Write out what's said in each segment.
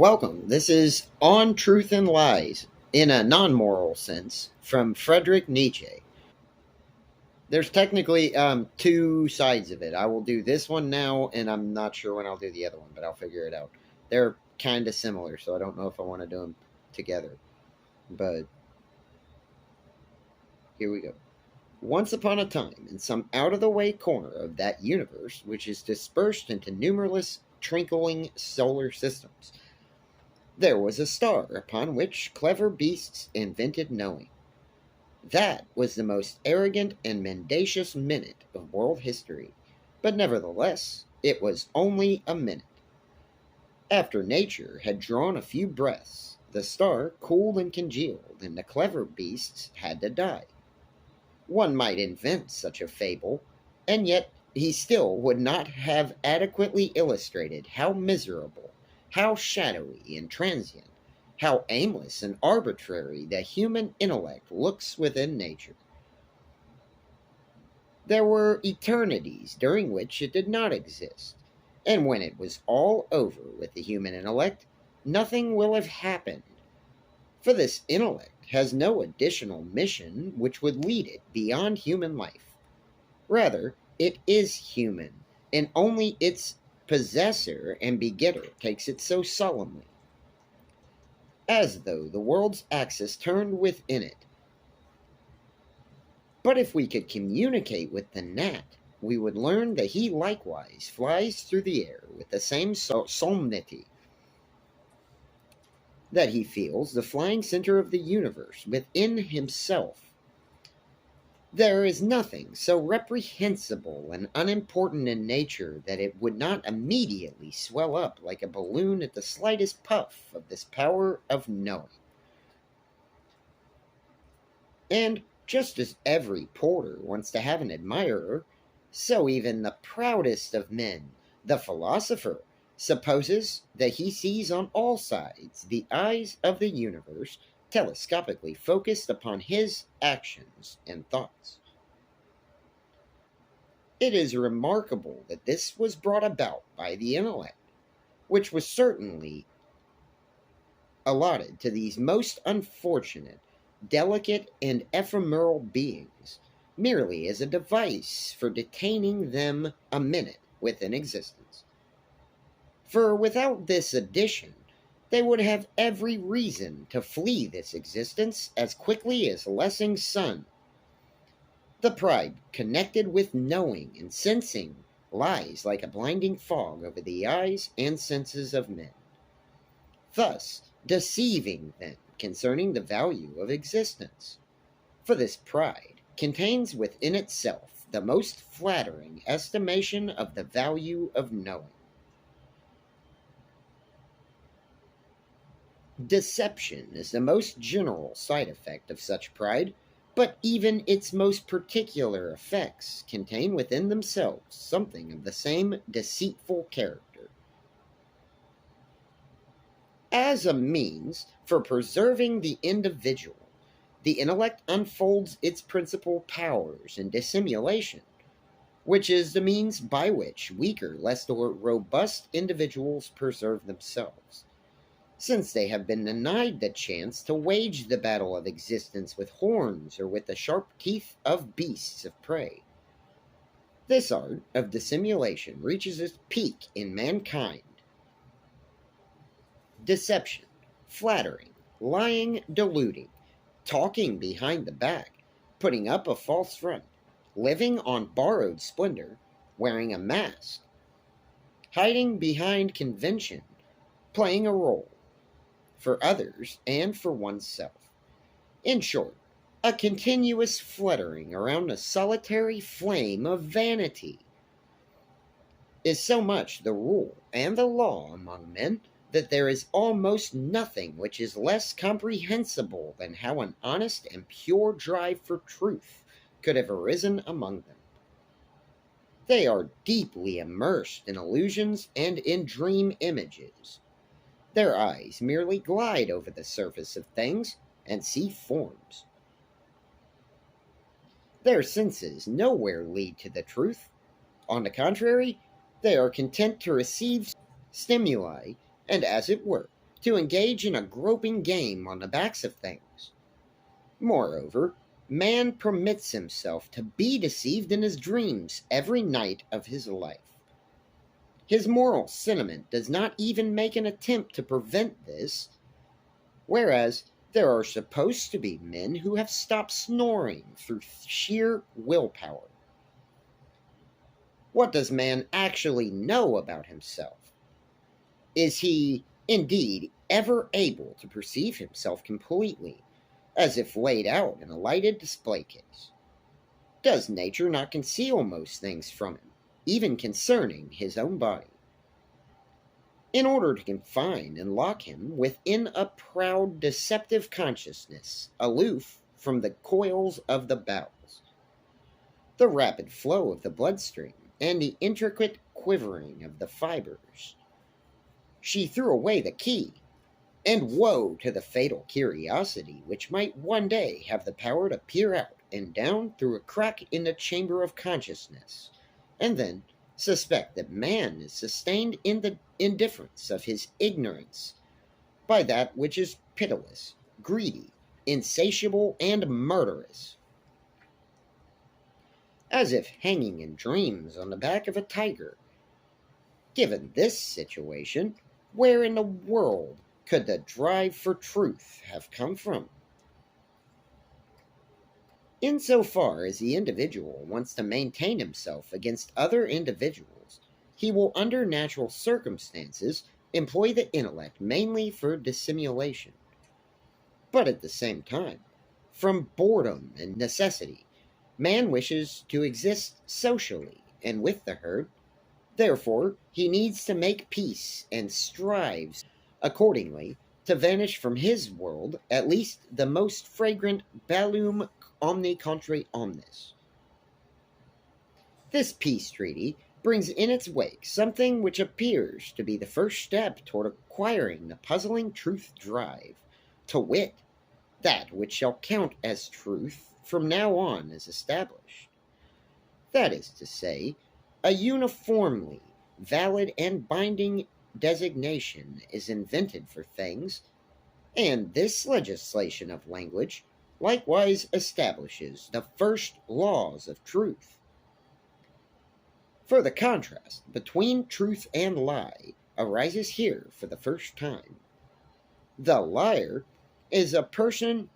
Welcome. This is On Truth and Lies in a non-moral sense from Friedrich Nietzsche. There's technically two sides of it. I will do this one now, and I'm not sure when I'll do the other one, but I'll figure it out. They're kind of similar, so I don't know if I want to do them together. But here we go. Once upon a time, in some out-of-the-way corner of that universe, which is dispersed into numerous twinkling solar systems, there was a star upon which clever beasts invented knowing. That was the most arrogant and mendacious minute of world history, but nevertheless, it was only a minute. After nature had drawn a few breaths, the star cooled and congealed, and the clever beasts had to die. One might invent such a fable, and yet he still would not have adequately illustrated how miserable, how shadowy and transient, how aimless and arbitrary the human intellect looks within nature. There were eternities during which it did not exist, and when it was all over with the human intellect, nothing will have happened, for this intellect has no additional mission which would lead it beyond human life. Rather, it is human, and only its possessor and begetter takes it so solemnly, as though the world's axis turned within it. But if we could communicate with the gnat, we would learn that he likewise flies through the air with the same solemnity, that he feels the flying center of the universe within himself. There is nothing so reprehensible and unimportant in nature that it would not immediately swell up like a balloon at the slightest puff of this power of knowing. And just as every porter wants to have an admirer, so even the proudest of men, the philosopher, supposes that he sees on all sides the eyes of the universe telescopically focused upon his actions and thoughts. It is remarkable that this was brought about by the intellect, which was certainly allotted to these most unfortunate, delicate, and ephemeral beings, merely as a device for detaining them a minute within existence. For without this addition, they would have every reason to flee this existence as quickly as Lessing's sun. The pride connected with knowing and sensing lies like a blinding fog over the eyes and senses of men, thus deceiving them concerning the value of existence. For this pride contains within itself the most flattering estimation of the value of knowing. Deception is the most general side effect of such pride, but even its most particular effects contain within themselves something of the same deceitful character. As a means for preserving the individual, the intellect unfolds its principal powers in dissimulation, which is the means by which weaker, less robust individuals preserve themselves, since they have been denied the chance to wage the battle of existence with horns or with the sharp teeth of beasts of prey. This art of dissimulation reaches its peak in mankind. Deception, flattering, lying, deluding, talking behind the back, putting up a false front, living on borrowed splendor, wearing a mask, hiding behind convention, playing a role for others and for oneself. In short, a continuous fluttering around a solitary flame of vanity is so much the rule and the law among men that there is almost nothing which is less comprehensible than how an honest and pure drive for truth could have arisen among them. They are deeply immersed in illusions and in dream images. Their eyes merely glide over the surface of things and see forms. Their senses nowhere lead to the truth. On the contrary, they are content to receive stimuli and, as it were, to engage in a groping game on the backs of things. Moreover, man permits himself to be deceived in his dreams every night of his life. His moral sentiment does not even make an attempt to prevent this, whereas there are supposed to be men who have stopped snoring through sheer willpower. What does man actually know about himself? Is he, indeed, ever able to perceive himself completely, as if laid out in a lighted display case? Does nature not conceal most things from him, even concerning his own body? In order to confine and lock him within a proud, deceptive consciousness, aloof from the coils of the bowels, the rapid flow of the bloodstream, and the intricate quivering of the fibers, she threw away the key, and woe to the fatal curiosity which might one day have the power to peer out and down through a crack in the chamber of consciousness, and then suspect that man is sustained in the indifference of his ignorance by that which is pitiless, greedy, insatiable, and murderous. As if hanging in dreams on the back of a tiger. Given this situation, where in the world could the drive for truth have come from? Insofar as the individual wants to maintain himself against other individuals, he will, under natural circumstances, employ the intellect mainly for dissimulation. But at the same time, from boredom and necessity, man wishes to exist socially and with the herd. Therefore, he needs to make peace and strives, accordingly, to vanish from his world at least the most fragrant bellum omni contra omnes. This peace treaty brings in its wake something which appears to be the first step toward acquiring the puzzling truth drive, to wit, that which shall count as truth from now on as established. That is to say, a uniformly valid and binding designation is invented for things, and this legislation of language likewise establishes the first laws of truth. For the contrast between truth and lie arises here for the first time. The liar is a person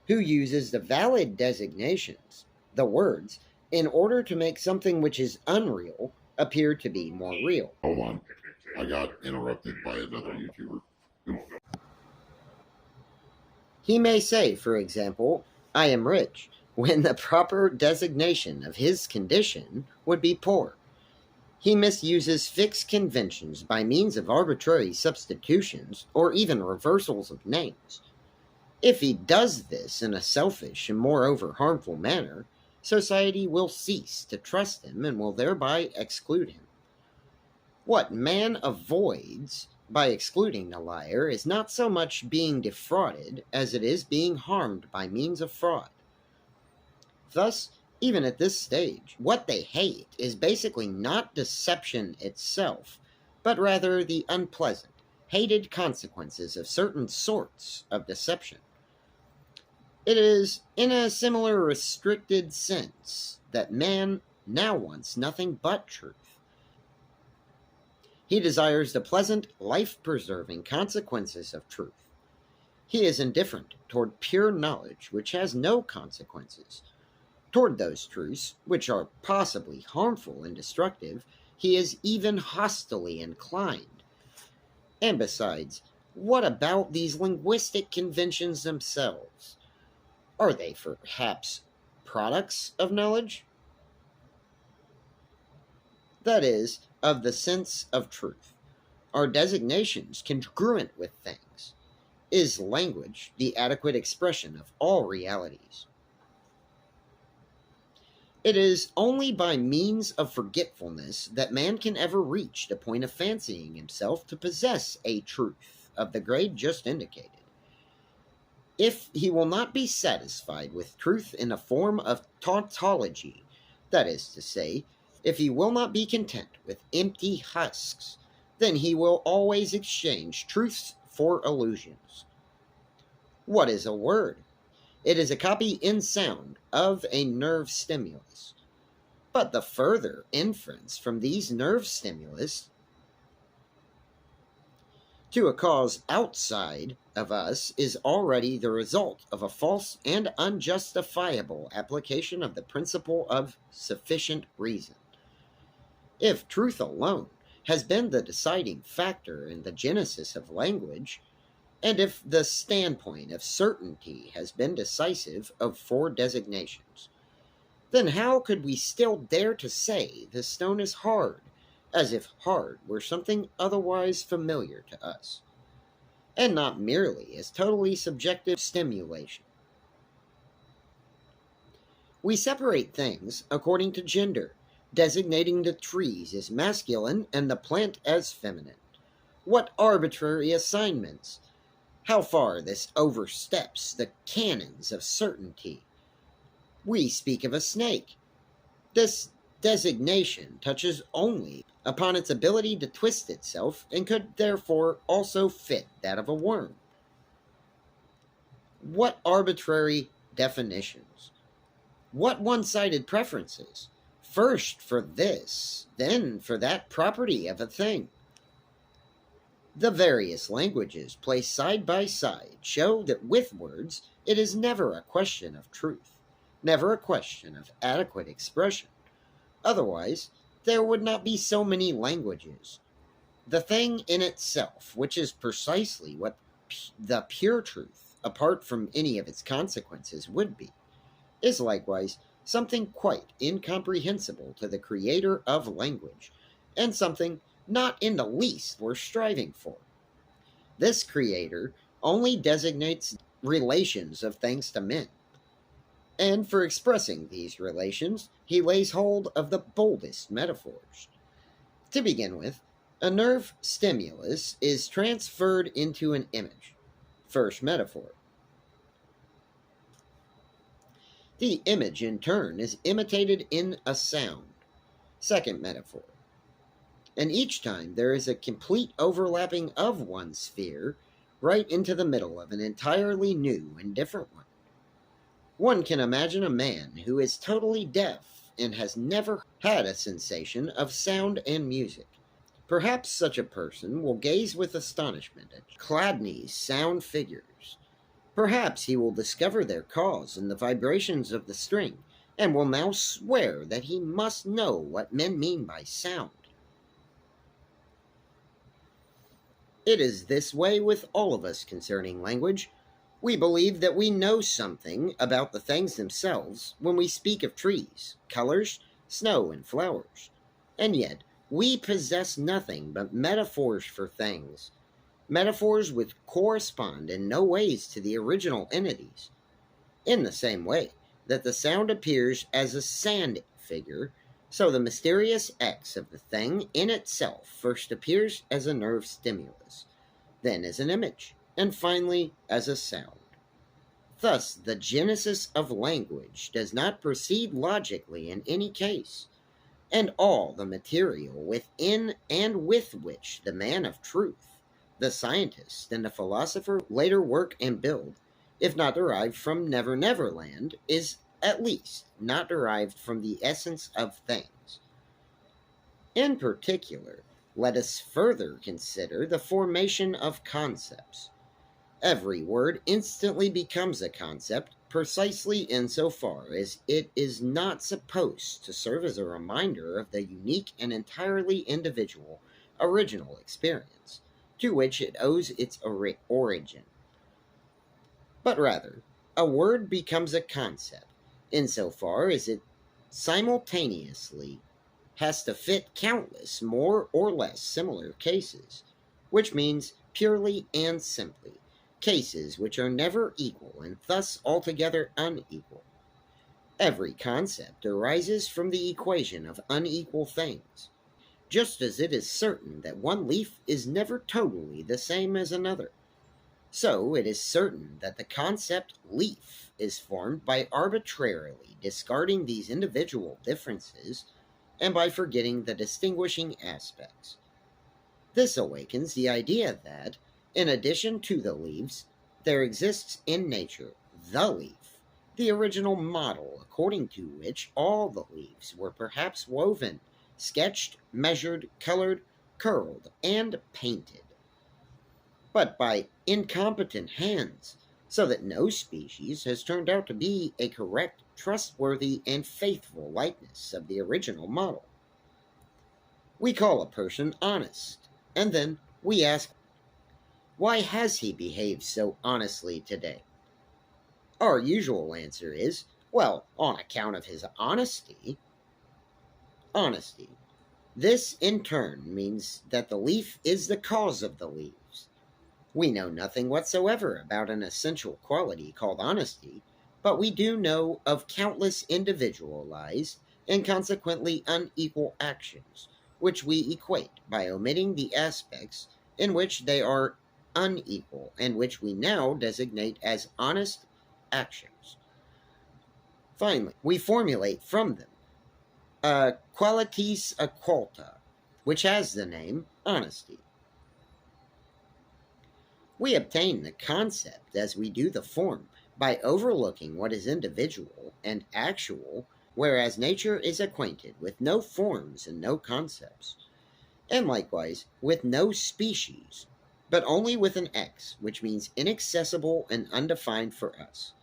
who uses the valid designations, the words, in order to make something which is unreal appear to be more real. Hold on. I got interrupted by another YouTuber. He may say, for example, I am rich, when the proper designation of his condition would be poor. He misuses fixed conventions by means of arbitrary substitutions or even reversals of names. If he does this in a selfish and moreover harmful manner, society will cease to trust him and will thereby exclude him. What man avoids by excluding the liar is not so much being defrauded as it is being harmed by means of fraud. Thus, even at this stage, what they hate is basically not deception itself, but rather the unpleasant, hated consequences of certain sorts of deception. It is in a similar restricted sense that man now wants nothing but truth. He desires the pleasant, life-preserving consequences of truth. He is indifferent toward pure knowledge which has no consequences. Toward those truths, which are possibly harmful and destructive, he is even hostilely inclined. And besides, what about these linguistic conventions themselves? Are they perhaps products of knowledge? That is, of the sense of truth. Are designations congruent with things? Is language the adequate expression of all realities? It is only by means of forgetfulness that man can ever reach the point of fancying himself to possess a truth of the grade just indicated. If he will not be satisfied with truth in a form of tautology, that is to say, if he will not be content with empty husks, then he will always exchange truths for illusions. What is a word? It is a copy in sound of a nerve stimulus. But the further inference from these nerve stimulus to a cause outside of us is already the result of a false and unjustifiable application of the principle of sufficient reason. If truth alone has been the deciding factor in the genesis of language, and if the standpoint of certainty has been decisive of for designations, then how could we still dare to say the stone is hard, as if hard were something otherwise familiar to us, and not merely as totally subjective stimulation? We separate things according to gender, designating the trees as masculine and the plant as feminine. What arbitrary assignments! How far this oversteps the canons of certainty! We speak of a snake. This designation touches only upon its ability to twist itself and could therefore also fit that of a worm. What arbitrary definitions! What one-sided preferences! First for this, then for that property of a thing. The various languages placed side by side show that with words it is never a question of truth, never a question of adequate expression. Otherwise, there would not be so many languages. The thing in itself, which is precisely what the pure truth, apart from any of its consequences, would be, is likewise something quite incomprehensible to the creator of language, and something not in the least worth striving for. This creator only designates relations of things to men, and for expressing these relations, he lays hold of the boldest metaphors. To begin with, a nerve stimulus is transferred into an image. First metaphor. The image, in turn, is imitated in a sound. Second metaphor. And each time there is a complete overlapping of one sphere right into the middle of an entirely new and different one. One can imagine a man who is totally deaf and has never had a sensation of sound and music. Perhaps such a person will gaze with astonishment at Chladni's sound figures. Perhaps he will discover their cause in the vibrations of the string, and will now swear that he must know what men mean by sound. It is this way with all of us concerning language. We believe that we know something about the things themselves when we speak of trees, colors, snow, and flowers. And yet, we possess nothing but metaphors for things, metaphors which correspond in no ways to the original entities. In the same way that the sound appears as a sand figure, so the mysterious X of the thing in itself first appears as a nerve stimulus, then as an image, and finally as a sound. Thus, the genesis of language does not proceed logically in any case, and all the material within and with which the man of truth, the scientist, and the philosopher later work and build, if not derived from Never Never Land, is at least not derived from the essence of things. In particular, let us further consider the formation of concepts. Every word instantly becomes a concept precisely insofar as it is not supposed to serve as a reminder of the unique and entirely individual original experience to which it owes its origin. But rather, a word becomes a concept insofar as it simultaneously has to fit countless more or less similar cases, which means purely and simply cases which are never equal and thus altogether unequal. Every concept arises from the equation of unequal things, just as it is certain that one leaf is never totally the same as another. So it is certain that the concept leaf is formed by arbitrarily discarding these individual differences and by forgetting the distinguishing aspects. This awakens the idea that, In addition to the leaves, there exists in nature the leaf, the original model according to which all the leaves were perhaps woven, sketched, measured, colored, curled, and painted, but by incompetent hands, so that no species has turned out to be a correct, trustworthy, and faithful likeness of the original model. We call a person honest, and then we ask, why has he behaved so honestly today? Our usual answer is, well, on account of his honesty. Honesty. This, in turn, means that the leaf is the cause of the leaves. We know nothing whatsoever about an essential quality called honesty, but we do know of countless individualized and consequently unequal actions, which we equate by omitting the aspects in which they are unequal and which we now designate as honest actions. Finally, we formulate from them a qualitas occulta, which has the name honesty. We obtain the concept as we do the form by overlooking what is individual and actual, whereas nature is acquainted with no forms and no concepts, and likewise with no species, but only with an X, which means inaccessible and undefined for us.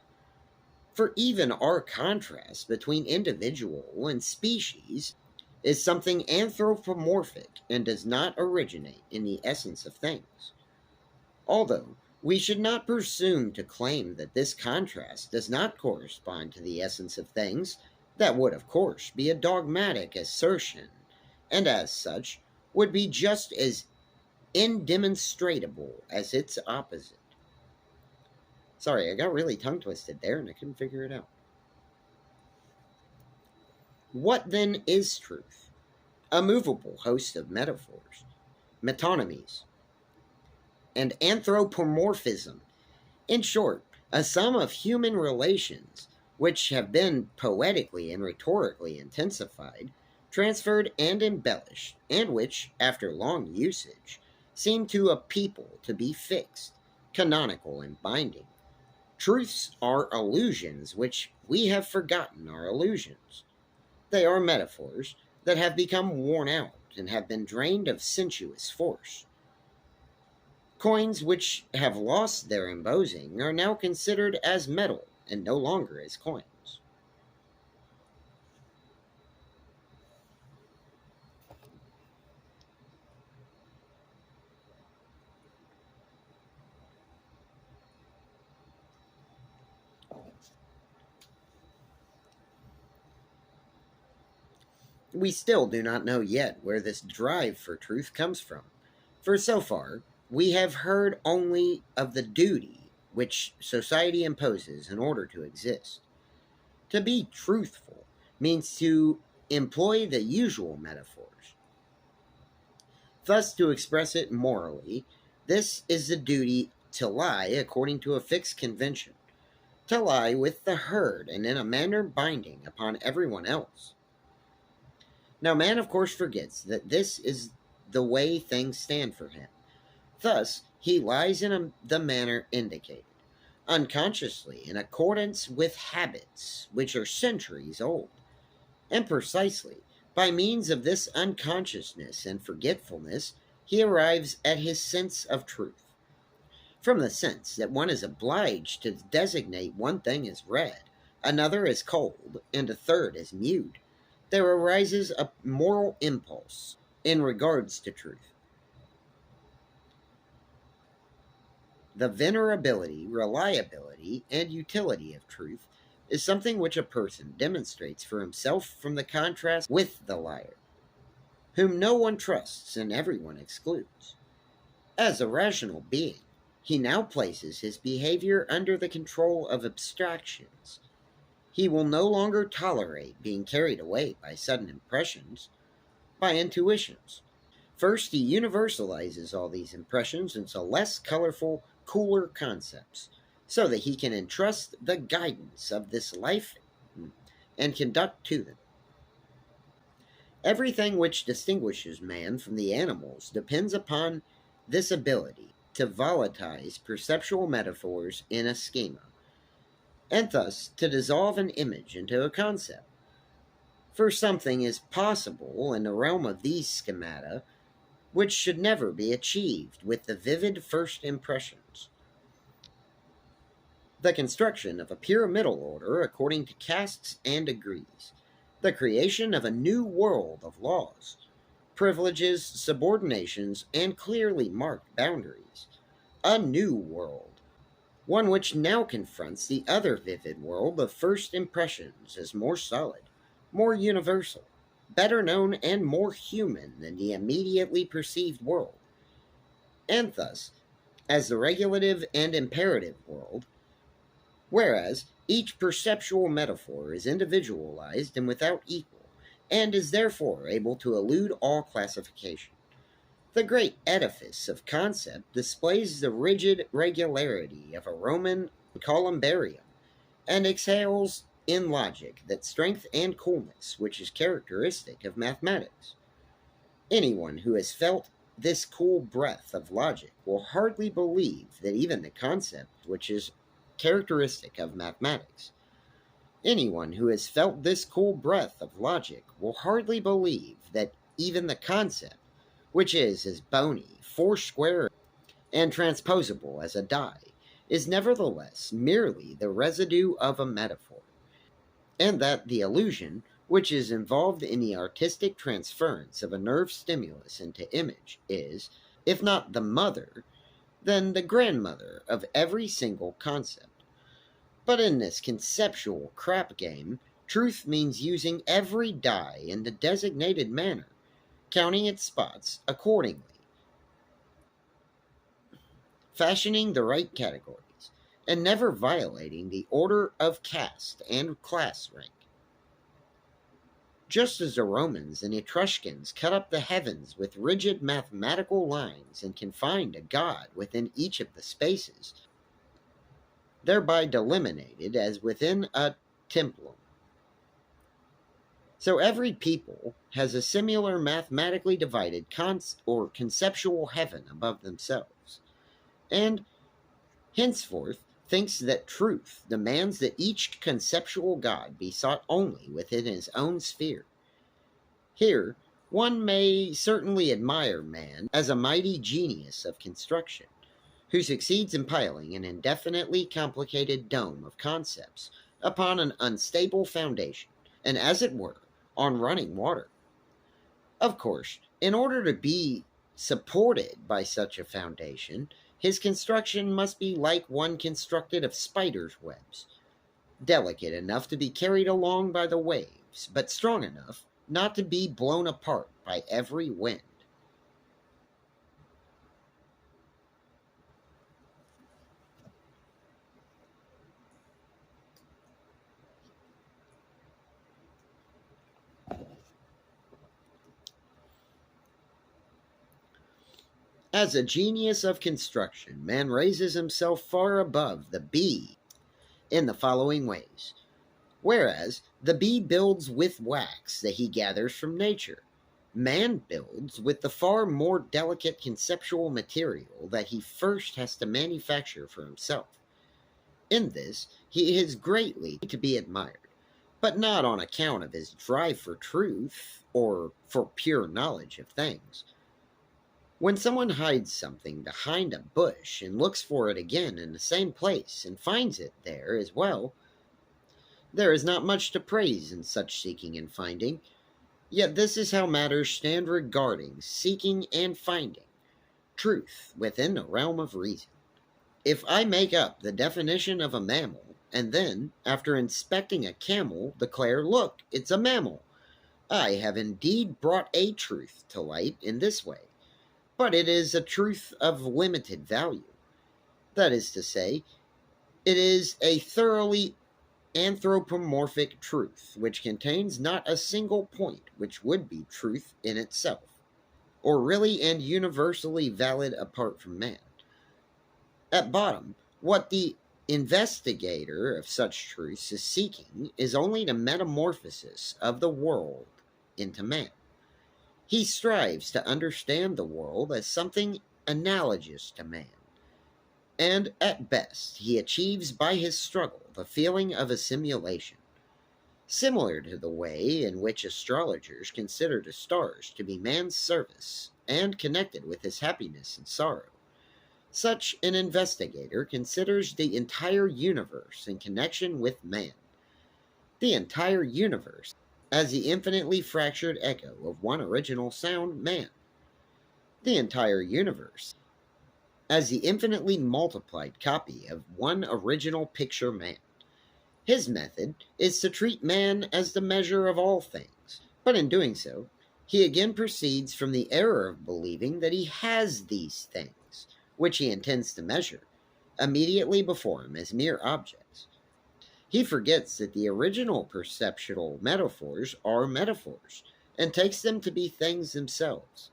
For even our contrast between individual and species is something anthropomorphic and does not originate in the essence of things. Although we should not presume to claim that this contrast does not correspond to the essence of things, that would, of course, be a dogmatic assertion, and as such would be just as indemonstrable as its opposite. Sorry, I got really tongue twisted there and I couldn't figure it out. What then is truth? A movable host of metaphors, metonymies, and anthropomorphism. In short, a sum of human relations which have been poetically and rhetorically intensified, transferred, and embellished, and which, after long usage, seem to a people to be fixed, canonical, and binding. Truths are illusions which we have forgotten are illusions. They are metaphors that have become worn out and have been drained of sensuous force. Coins which have lost their embossing are now considered as metal and no longer as coins. We still do not know yet where this drive for truth comes from, for so far we have heard only of the duty which society imposes in order to exist. To be truthful means to employ the usual metaphors. Thus, to express it morally, this is the duty to lie according to a fixed convention, to lie with the herd and in a manner binding upon everyone else. Now, man, of course, forgets that this is the way things stand for him. Thus, he lies in the manner indicated, unconsciously in accordance with habits which are centuries old. And precisely by means of this unconsciousness and forgetfulness, he arrives at his sense of truth. From the sense that one is obliged to designate one thing as red, another as cold, and a third as mute, there arises a moral impulse in regards to truth. The venerability, reliability, and utility of truth is something which a person demonstrates for himself from the contrast with the liar, whom no one trusts and everyone excludes. As a rational being, he now places his behavior under the control of abstractions. He will no longer tolerate being carried away by sudden impressions, by intuitions. First, he universalizes all these impressions into less colorful, cooler concepts, so that he can entrust the guidance of this life and conduct to them. Everything which distinguishes man from the animals depends upon this ability to volatilize perceptual metaphors in a schema, and thus to dissolve an image into a concept. For something is possible in the realm of these schemata which should never be achieved with the vivid first impressions. The construction of a pyramidal order according to castes and degrees, the creation of a new world of laws, privileges, subordinations, and clearly marked boundaries, a new world, one which now confronts the other vivid world of first impressions as more solid, more universal, better known, and more human than the immediately perceived world, and thus as the regulative and imperative world, whereas each perceptual metaphor is individualized and without equal, and is therefore able to elude all classification. The great edifice of concept displays the rigid regularity of a Roman columbarium, and exhales in logic that strength and coolness which is characteristic of mathematics. Anyone who has felt this cool breath of logic will hardly believe that even the concept which is characteristic of mathematics. Anyone who has felt this cool breath of logic will hardly believe that even the concept, which is as bony, foursquare, and transposable as a die, is nevertheless merely the residue of a metaphor, and that the illusion, which is involved in the artistic transference of a nerve stimulus into image, is, if not the mother, then the grandmother of every single concept. But in this conceptual crap game, truth means using every die in the designated manner, counting its spots accordingly, fashioning the right categories, and never violating the order of caste and class rank. Just as the Romans and Etruscans cut up the heavens with rigid mathematical lines and confined a god within each of the spaces, thereby delimited as within a templum. So every people has a similar mathematically divided conceptual heaven above themselves, and henceforth thinks that truth demands that each conceptual god be sought only within his own sphere. Here, one may certainly admire man as a mighty genius of construction, who succeeds in piling an indefinitely complicated dome of concepts upon an unstable foundation, and as it were, on running water. Of course, in order to be supported by such a foundation, his construction must be like one constructed of spiders' webs, delicate enough to be carried along by the waves, but strong enough not to be blown apart by every wind. As a genius of construction, man raises himself far above the bee in the following ways. Whereas the bee builds with wax that he gathers from nature, man builds with the far more delicate conceptual material that he first has to manufacture for himself. In this, he is greatly to be admired, but not on account of his drive for truth or for pure knowledge of things. When someone hides something behind a bush and looks for it again in the same place and finds it there as well, there is not much to praise in such seeking and finding. Yet this is how matters stand regarding seeking and finding truth within the realm of reason. If I make up the definition of a mammal, and then, after inspecting a camel, declare, "Look, it's a mammal," I have indeed brought a truth to light in this way. But it is a truth of limited value. That is to say, it is a thoroughly anthropomorphic truth, which contains not a single point which would be truth in itself, or really and universally valid apart from man. At bottom, what the investigator of such truths is seeking is only the metamorphosis of the world into man. He strives to understand the world as something analogous to man, and at best he achieves by his struggle the feeling of a simulation, similar to the way in which astrologers consider the stars to be man's service and connected with his happiness and sorrow. Such an investigator considers the entire universe in connection with man, the entire universe as the infinitely fractured echo of one original sound, man, the entire universe as the infinitely multiplied copy of one original picture, man. His method is to treat man as the measure of all things, but in doing so, he again proceeds from the error of believing that he has these things, which he intends to measure, immediately before him as mere objects. He forgets that the original perceptual metaphors are metaphors, and takes them to be things themselves.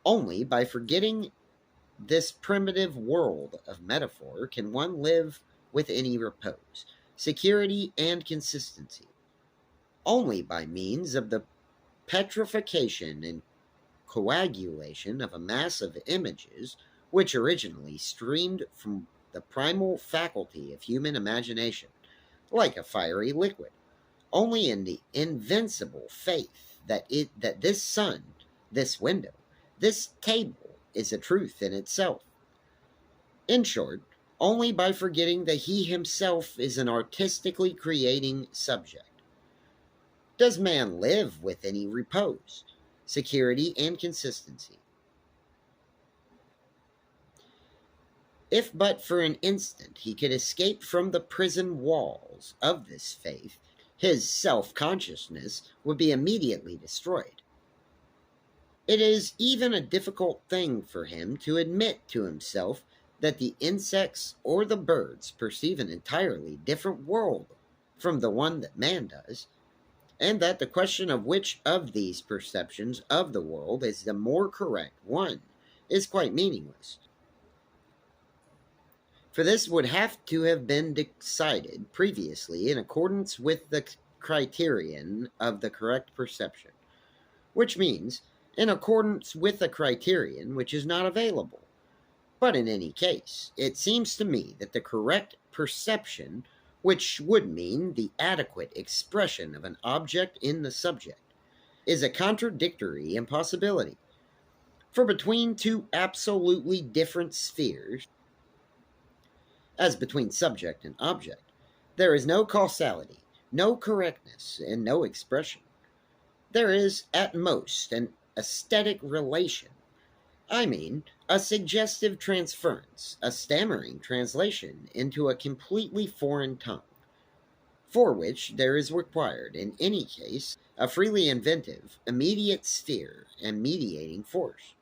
Only by forgetting this primitive world of metaphor can one live with any repose, security, and consistency. Only by means of the petrification and coagulation of a mass of images which originally streamed from the primal faculty of human imagination, like a fiery liquid. Only in the invincible faith that this sun, this window, this table is a truth in itself. In short, only by forgetting that he himself is an artistically creating subject does man live with any repose, security, and consistency. If but for an instant he could escape from the prison walls of this faith, his self-consciousness would be immediately destroyed. It is even a difficult thing for him to admit to himself that the insects or the birds perceive an entirely different world from the one that man does, and that the question of which of these perceptions of the world is the more correct one is quite meaningless. For this would have to have been decided previously in accordance with the criterion of the correct perception, which means in accordance with a criterion which is not available. But in any case, it seems to me that the correct perception, which would mean the adequate expression of an object in the subject, is a contradictory impossibility. For between two absolutely different spheres, as between subject and object, there is no causality, no correctness, and no expression. There is, at most, an aesthetic relation. I mean, a suggestive transference, a stammering translation into a completely foreign tongue, for which there is required, in any case, a freely inventive, immediate sphere and mediating force.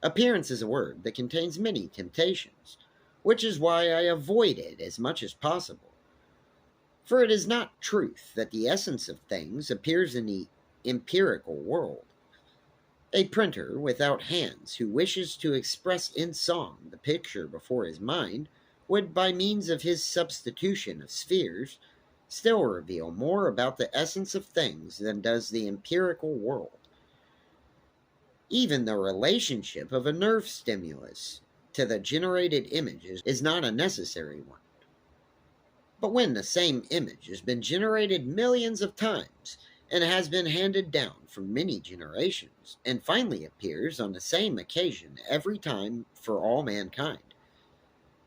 Appearance is a word that contains many temptations, which is why I avoid it as much as possible. For it is not truth that the essence of things appears in the empirical world. A printer without hands who wishes to express in song the picture before his mind would, by means of his substitution of spheres, still reveal more about the essence of things than does the empirical world. Even the relationship of a nerve stimulus to the generated images is not a necessary one. But when the same image has been generated millions of times and has been handed down for many generations, and finally appears on the same occasion every time for all mankind,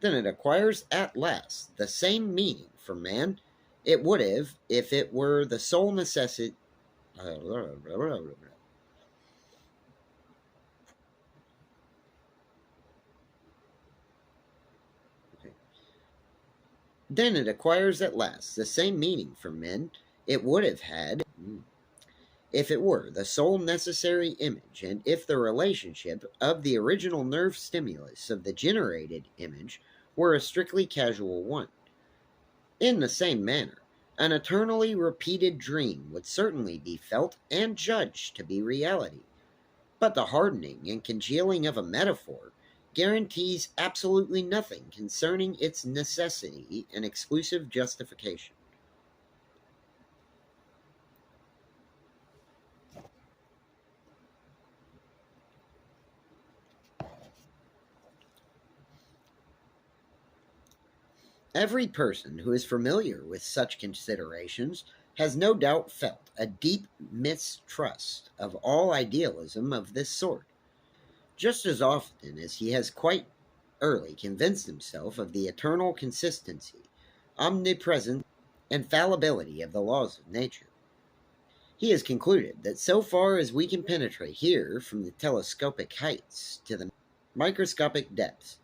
then it acquires at last the same meaning for man it would have if it were the sole necessity. Then it acquires at last the same meaning for men it would have had if it were the sole necessary image, and if the relationship of the original nerve stimulus of the generated image were a strictly casual one. In the same manner, an eternally repeated dream would certainly be felt and judged to be reality. But the hardening and congealing of a metaphor guarantees absolutely nothing concerning its necessity and exclusive justification. Every person who is familiar with such considerations has no doubt felt a deep mistrust of all idealism of this sort, just as often as he has quite early convinced himself of the eternal consistency, omnipresence, and fallibility of the laws of nature. He has concluded that so far as we can penetrate here from the telescopic heights to the microscopic depths,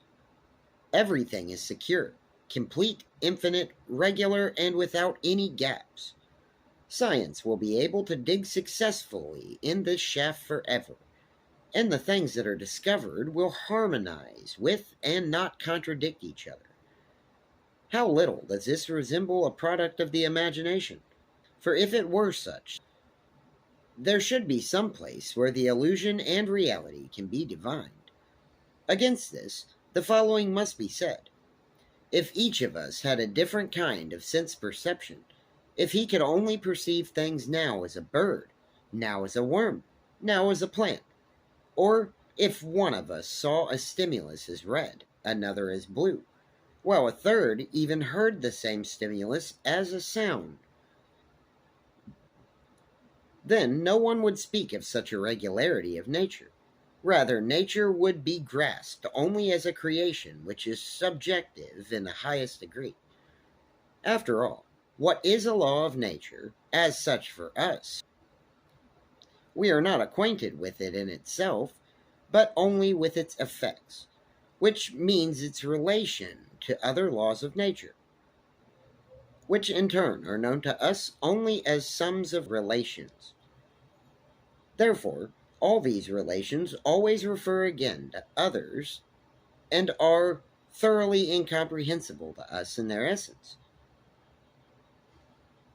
everything is secure, complete, infinite, regular, and without any gaps. Science will be able to dig successfully in this shaft forever, and the things that are discovered will harmonize with and not contradict each other. How little does this resemble a product of the imagination? For if it were such, there should be some place where the illusion and reality can be divined. Against this, the following must be said. If each of us had a different kind of sense perception, if he could only perceive things now as a bird, now as a worm, now as a plant, or if one of us saw a stimulus as red, another as blue, while a third even heard the same stimulus as a sound, then no one would speak of such irregularity of nature. Rather, nature would be grasped only as a creation which is subjective in the highest degree. After all, what is a law of nature, as such for us? We are not acquainted with it in itself, but only with its effects, which means its relation to other laws of nature, which in turn are known to us only as sums of relations. Therefore, all these relations always refer again to others and are thoroughly incomprehensible to us in their essence.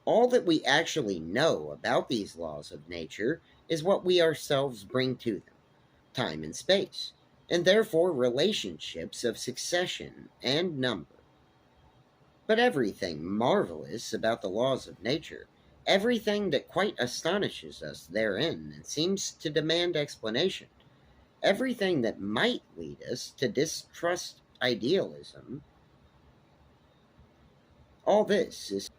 All that we actually know about these laws of nature is what we ourselves bring to them, time and space, and therefore relationships of succession and number. But everything marvelous about the laws of nature, everything that quite astonishes us therein and seems to demand explanation, everything that might lead us to distrust idealism, all this is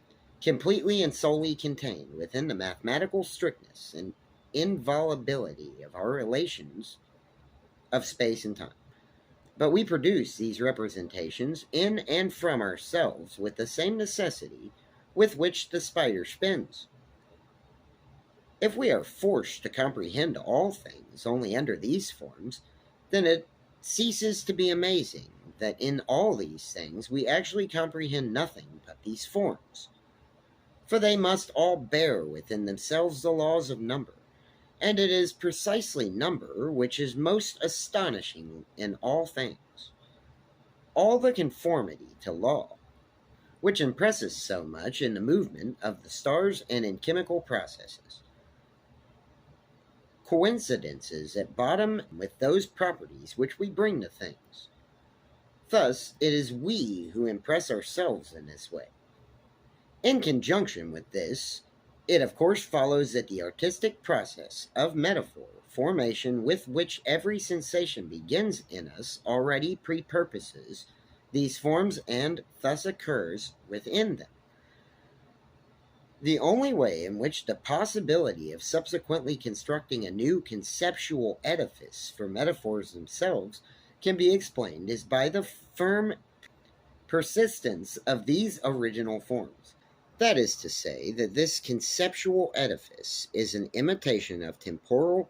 completely and solely contained within the mathematical strictness and inviolability of our relations of space and time. But we produce these representations in and from ourselves with the same necessity with which the spider spins. If we are forced to comprehend all things only under these forms, then it ceases to be amazing that in all these things we actually comprehend nothing but these forms. For they must all bear within themselves the laws of number, and it is precisely number which is most astonishing in all things. All the conformity to law, which impresses so much in the movement of the stars and in chemical processes. Coincidences at bottom with those properties which we bring to things. Thus, it is we who impress ourselves in this way. In conjunction with this, it of course follows that the artistic process of metaphor formation with which every sensation begins in us already prepurposes these forms and thus occurs within them. The only way in which the possibility of subsequently constructing a new conceptual edifice for metaphors themselves can be explained is by the firm persistence of these original forms. That is to say, that this conceptual edifice is an imitation of temporal,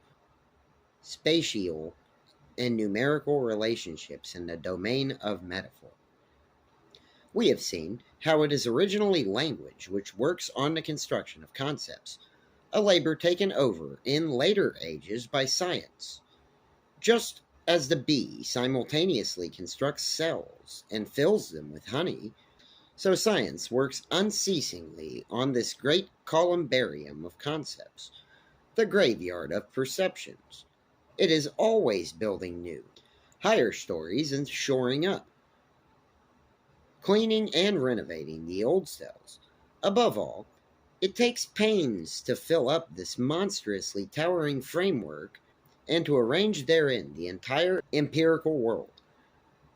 spatial, and numerical relationships in the domain of metaphor. We have seen how it is originally language which works on the construction of concepts, a labor taken over in later ages by science. Just as the bee simultaneously constructs cells and fills them with honey, so science works unceasingly on this great columbarium of concepts, the graveyard of perceptions. It is always building new, higher stories and shoring up, cleaning and renovating the old cells. Above all, it takes pains to fill up this monstrously towering framework and to arrange therein the entire empirical world.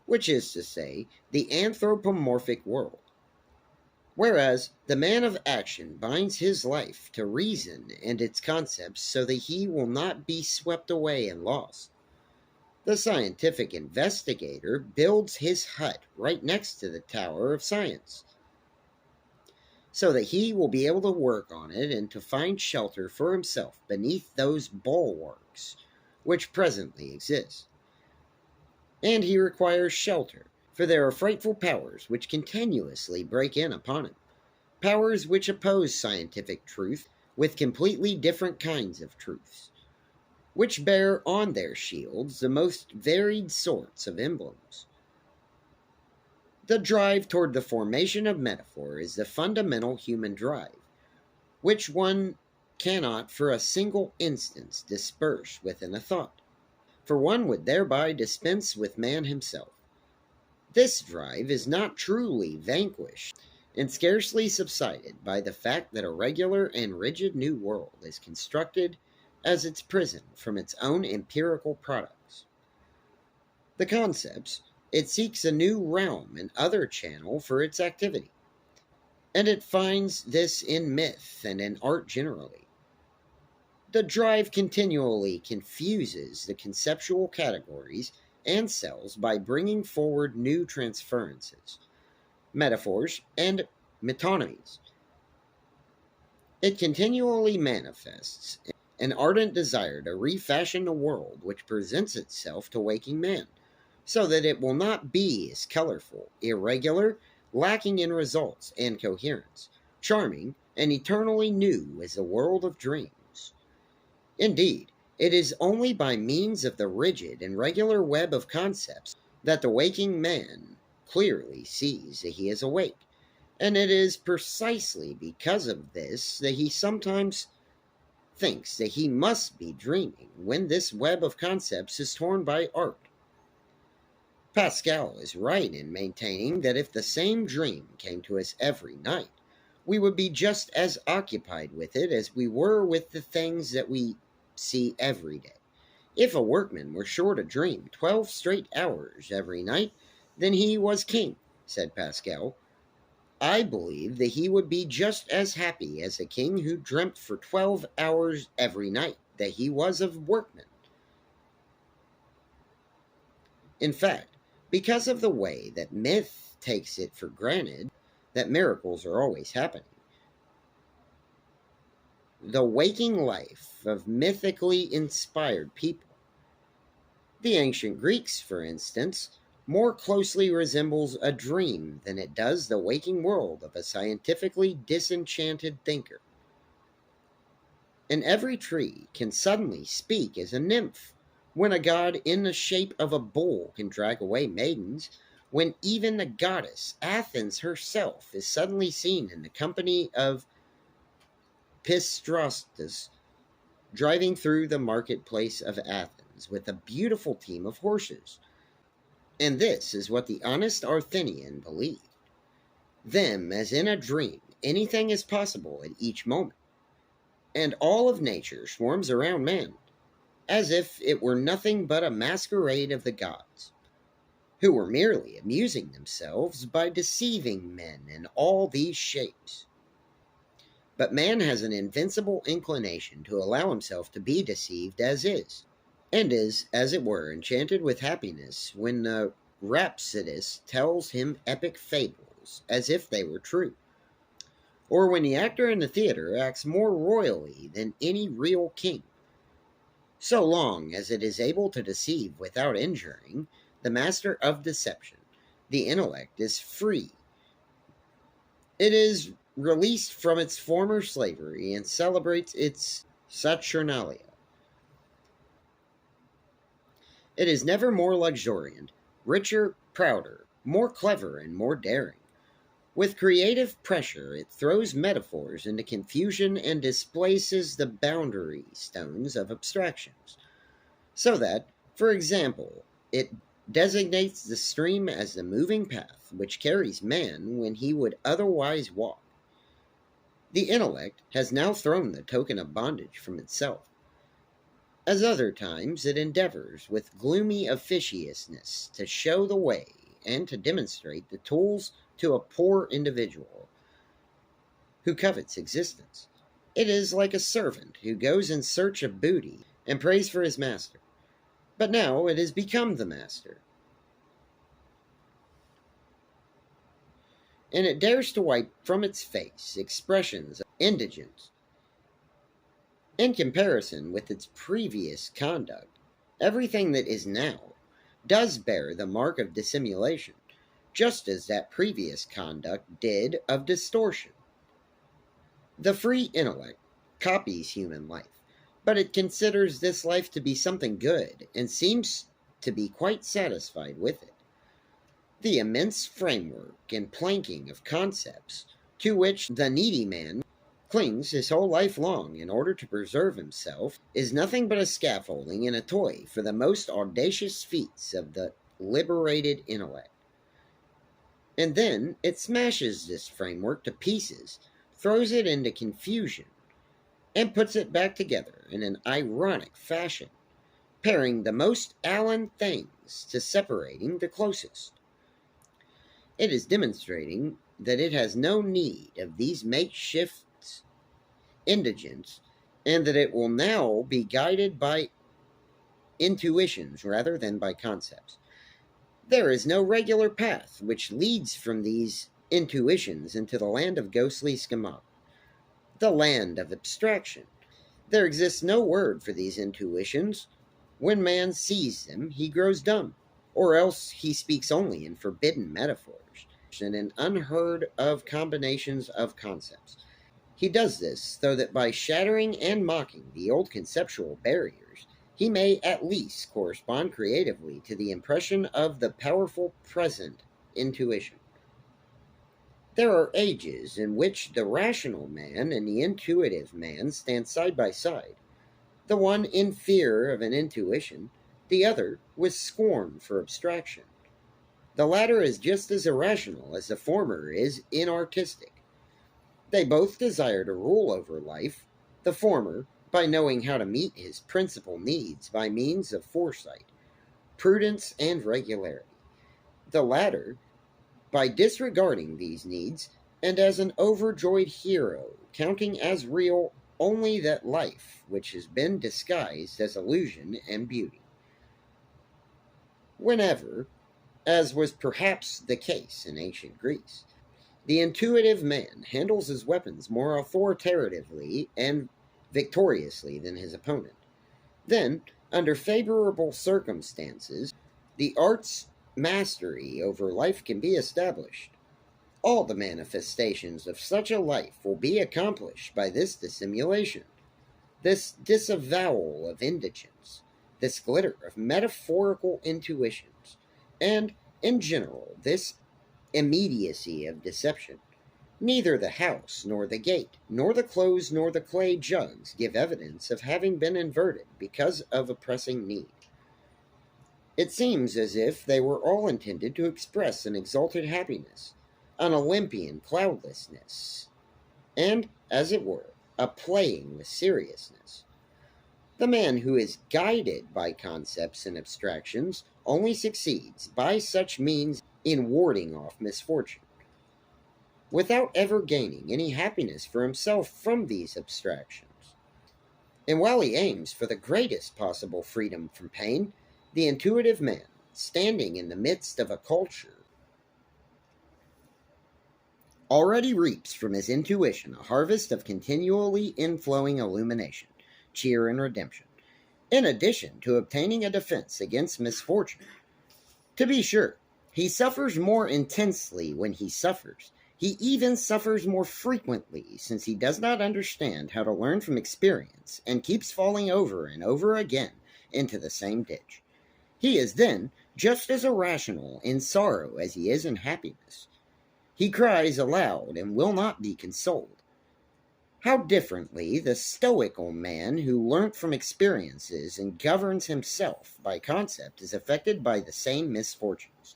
which is to say, the anthropomorphic world. Whereas the man of action binds his life to reason and its concepts so that he will not be swept away and lost. The scientific investigator builds his hut right next to the Tower of Science so that he will be able to work on it and to find shelter for himself beneath those bulwarks which presently exist. And he requires shelter, for there are frightful powers which continuously break in upon him, powers which oppose scientific truth with completely different kinds of truths, which bear on their shields the most varied sorts of emblems. The drive toward the formation of metaphor is the fundamental human drive, which one cannot for a single instance disperse within a thought, for one would thereby dispense with man himself. This drive is not truly vanquished and scarcely subsided by the fact that a regular and rigid new world is constructed as its prison from its own empirical products. The concepts, it seeks a new realm and other channel for its activity, and it finds this in myth and in art generally. The drive continually confuses the conceptual categories and cells by bringing forward new transferences, metaphors, and metonymies. It continually manifests an ardent desire to refashion the world which presents itself to waking man, so that it will not be as colorful, irregular, lacking in results and coherence, charming, and eternally new as the world of dreams. Indeed, it is only by means of the rigid and regular web of concepts that the waking man clearly sees that he is awake, and it is precisely because of this that he sometimes thinks that he must be dreaming when this web of concepts is torn by art. Pascal is right in maintaining that if the same dream came to us every night, we would be just as occupied with it as we were with the things that we see every day. If a workman were sure to dream 12 straight hours every night, then he was king, said Pascal. I believe that he would be just as happy as a king who dreamt for 12 hours every night that he was a workman. In fact, because of the way that myth takes it for granted that miracles are always happening, the waking life of mythically inspired people, the ancient Greeks, for instance, more closely resembles a dream than it does the waking world of a scientifically disenchanted thinker. And every tree can suddenly speak as a nymph, when a god in the shape of a bull can drag away maidens, when even the goddess Athens herself is suddenly seen in the company of Pisistratus driving through the marketplace of Athens with a beautiful team of horses. And this is what the honest Athenian believed. Them, as in a dream, anything is possible at each moment, and all of nature swarms around man, as if it were nothing but a masquerade of the gods, who were merely amusing themselves by deceiving men in all these shapes. But man has an invincible inclination to allow himself to be deceived as is, and is, as it were, enchanted with happiness when the rhapsodist tells him epic fables as if they were true, or when the actor in the theater acts more royally than any real king. So long as it is able to deceive without injuring the master of deception, the intellect is free. It is released from its former slavery and celebrates its Saturnalia. It is never more luxuriant, richer, prouder, more clever, and more daring. With creative pressure, it throws metaphors into confusion and displaces the boundary stones of abstractions, so that, for example, it designates the stream as the moving path which carries man when he would otherwise walk. The intellect has now thrown the token of bondage from itself. As other times it endeavors with gloomy officiousness to show the way and to demonstrate the tools to a poor individual who covets existence. It is like a servant who goes in search of booty and prays for his master. But now it has become the master, and it dares to wipe from its face expressions of indigence. In comparison with its previous conduct, everything that is now does bear the mark of dissimulation, just as that previous conduct did of distortion. The free intellect copies human life, but it considers this life to be something good and seems to be quite satisfied with it. The immense framework and planking of concepts to which the needy man clings his whole life long in order to preserve himself is nothing but a scaffolding and a toy for the most audacious feats of the liberated intellect. And then it smashes this framework to pieces, throws it into confusion, and puts it back together in an ironic fashion, pairing the most alien things to separating the closest. It is demonstrating that it has no need of these makeshifts, indigence, and that it will now be guided by intuitions rather than by concepts. There is no regular path which leads from these intuitions into the land of ghostly schema, the land of abstraction. There exists no word for these intuitions. When man sees them, he grows dumb, or else he speaks only in forbidden metaphors and in unheard of combinations of concepts. He does this so that by shattering and mocking the old conceptual barriers, he may at least correspond creatively to the impression of the powerful present intuition. There are ages in which the rational man and the intuitive man stand side by side, the one in fear of an intuition, the other with scorn for abstraction. The latter is just as irrational as the former is inartistic. They both desire to rule over life, the former by knowing how to meet his principal needs by means of foresight, prudence, and regularity. The latter by disregarding these needs and as an overjoyed hero, counting as real only that life which has been disguised as illusion and beauty. Whenever, as was perhaps the case in ancient Greece, the intuitive man handles his weapons more authoritatively and victoriously than his opponent, then, under favorable circumstances, the art's mastery over life can be established. All the manifestations of such a life will be accomplished by this dissimulation, this disavowal of indigence, this glitter of metaphorical intuitions, and, in general, this immediacy of deception. Neither the house, nor the gate, nor the clothes, nor the clay jugs give evidence of having been inverted because of a pressing need. It seems as if they were all intended to express an exalted happiness, an Olympian cloudlessness, and, as it were, a playing with seriousness. The man who is guided by concepts and abstractions only succeeds by such means in warding off misfortune, without ever gaining any happiness for himself from these abstractions. And while he aims for the greatest possible freedom from pain, the intuitive man, standing in the midst of a culture, already reaps from his intuition a harvest of continually inflowing illumination, cheer, and redemption, in addition to obtaining a defense against misfortune. To be sure, he suffers more intensely when he suffers. He even suffers more frequently, since he does not understand how to learn from experience and keeps falling over and over again into the same ditch. He is then just as irrational in sorrow as he is in happiness. He cries aloud and will not be consoled. How differently the stoical man who learnt from experiences and governs himself by concept is affected by the same misfortunes.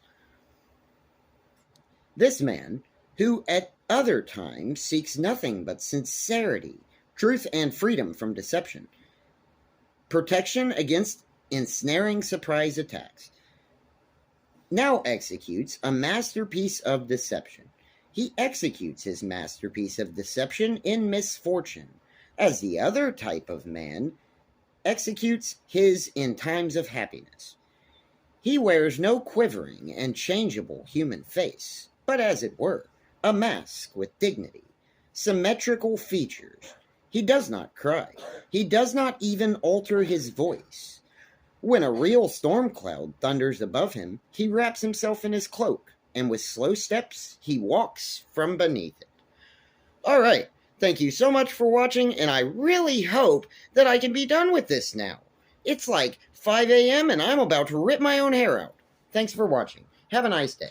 This man, who at other times seeks nothing but sincerity, truth, and freedom from deception, protection against ensnaring surprise attacks, now executes a masterpiece of deception. He executes his masterpiece of deception in misfortune, as the other type of man executes his in times of happiness. He wears no quivering and changeable human face, but as it were, a mask with dignity, symmetrical features. He does not cry. He does not even alter his voice. When a real storm cloud thunders above him, he wraps himself in his cloak, and with slow steps, he walks from beneath it. All right, thank you so much for watching, and I really hope that I can be done with this now. It's like 5 a.m. and I'm about to rip my own hair out. Thanks for watching. Have a nice day.